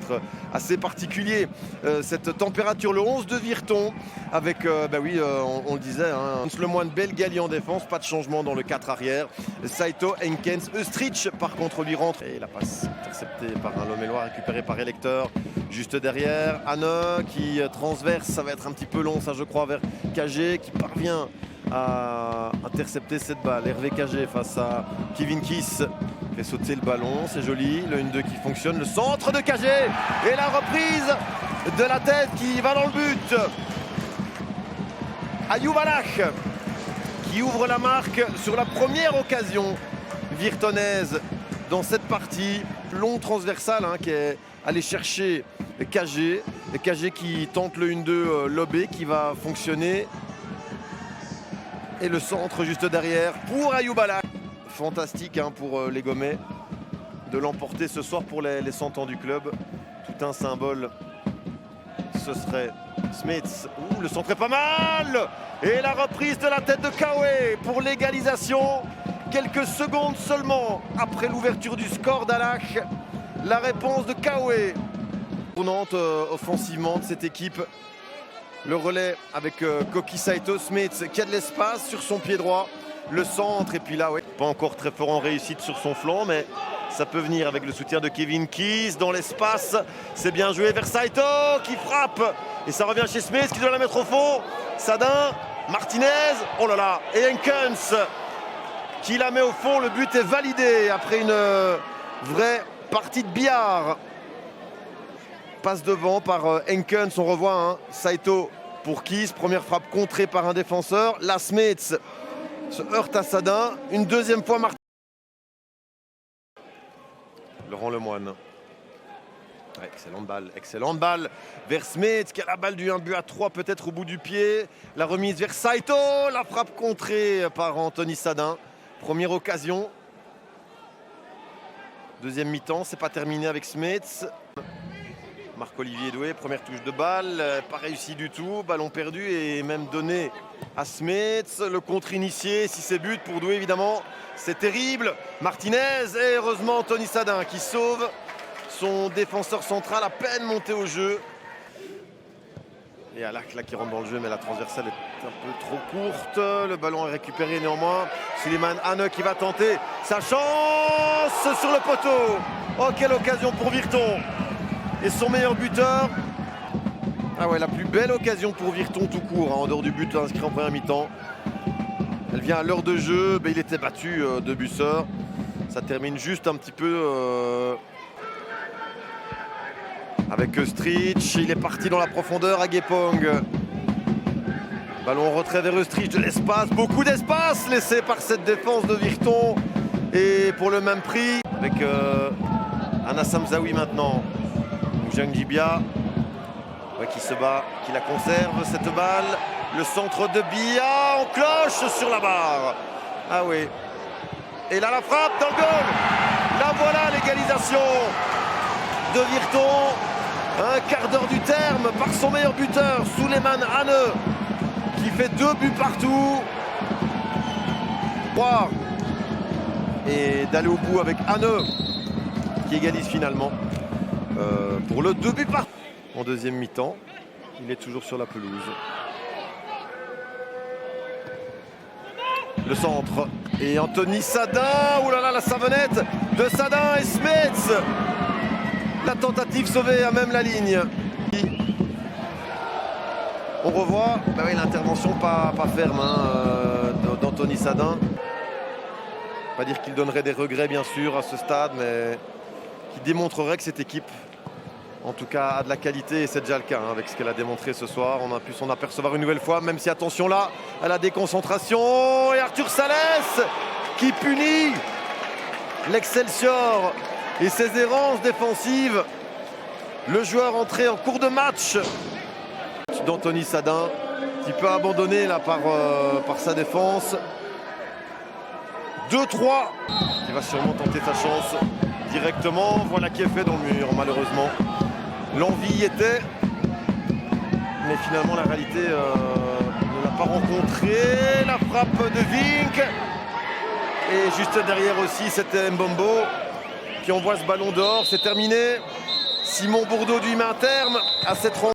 être assez particulier. Cette température, le 11 de Virton, avec, on le disait, hein, le moins de Belgali en défense, pas de changement dans le 4 arrière. Saito, Henkens, Eustrich, par contre, lui rentre. Et la passe interceptée par un Lomélois, récupéré par Electeur. Juste derrière, Anne qui transverse, ça va être un petit peu long, ça je crois, vers KG, qui parvient à intercepter cette balle. Hervé KG face à Kevin Kiss. Fait sauter le ballon, c'est joli, le 1-2 qui fonctionne, le centre de KG et la reprise de la tête qui va dans le but. Ayoub Alach qui ouvre la marque sur la première occasion virtonnaise dans cette partie. Long transversal qui est allé chercher KG. KG qui tente le 1-2 lobé qui va fonctionner. Et le centre juste derrière pour Ayoub Alach. Fantastique pour les Gomais de l'emporter ce soir pour les 100 ans du club. Tout un symbole. Ce serait Smith. Ouh, le centre est pas mal. Et la reprise de la tête de Kawe pour l'égalisation. Quelques secondes seulement après l'ouverture du score d'Alach. La réponse de Kawe. Tournante offensivement de cette équipe. Le relais avec Koki Saito, Smith qui a de l'espace sur son pied droit. Le centre et puis là, pas encore très fort en réussite sur son flanc, mais ça peut venir avec le soutien de Kevin Kiss dans l'espace. C'est bien joué vers Saito qui frappe et ça revient chez Smith qui doit la mettre au fond. Sadin, Martinez, oh là là, et Henkens qui la met au fond. Le but est validé après une vraie partie de billard. Passe devant par Henkens, on revoit Saito pour Kiss, première frappe contrée par un défenseur. La Smith se heurte à Sadin, une deuxième fois Martin. Laurent Lemoine. Excellente balle vers Smith qui a la balle du 1-3 peut-être au bout du pied. La remise vers Saito, la frappe contrée par Anthony Sadin. Première occasion. Deuxième mi-temps, c'est pas terminé avec Smith. Marc-Olivier Doué, première touche de balle, pas réussi du tout, ballon perdu et même donné à Smith. Le contre initié, si c'est but pour Doué évidemment, c'est terrible. Martinez et heureusement Anthony Sadin qui sauve son défenseur central à peine monté au jeu. Et Alach là qui rentre dans le jeu mais la transversale est un peu trop courte. Le ballon est récupéré néanmoins. Suleiman Anne qui va tenter sa chance sur le poteau. Oh quelle occasion pour Virton. Et son meilleur buteur. Ah ouais, la plus belle occasion pour Virton tout court, en dehors du but inscrit en première mi-temps. Elle vient à l'heure de jeu, il était battu de Busseur. Ça termine juste un petit peu avec Eustrich. Il est parti dans la profondeur à Guépong. Ballon en retrait vers Eustrich, de l'espace, beaucoup d'espace laissé par cette défense de Virton. Et pour le même prix, avec Anas Hamzaoui maintenant. Jean Gibia qui se bat, qui la conserve cette balle. Le centre de Bia en cloche sur la barre. Ah oui. Et là la frappe dans le goal. Là voilà l'égalisation de Virton. Un quart d'heure du terme par son meilleur buteur, Suleiman Anne, qui fait 2 buts partout. Et d'aller au bout avec Anne qui égalise finalement. Pour le 2 buts partout. En deuxième mi-temps, il est toujours sur la pelouse. Le centre et Anthony Sadin. Ouh là là, la savonnette de Sadin et Smith. La tentative sauvée à même la ligne. On revoit l'intervention pas ferme d'Anthony Sadin. Pas dire qu'il donnerait des regrets bien sûr à ce stade, mais qui démontrerait que cette équipe en tout cas a de la qualité et c'est déjà le cas avec ce qu'elle a démontré ce soir. On a pu s'en apercevoir une nouvelle fois, même si attention là à la déconcentration. Et Arthur Salès qui punit l'Excelsior et ses errances défensives. Le joueur entré en cours de match d'Anthony Sadin qui peut abandonner là par sa défense. 2-3 qui va sûrement tenter sa chance directement. Voilà qui est fait dans le mur malheureusement. L'envie y était, mais finalement la réalité ne l'a pas rencontré. La frappe de Vink. Et juste derrière aussi, c'était Mbombo qui envoie ce ballon dehors. C'est terminé. Simon Bourdeau lui met un terme à cette rencontre.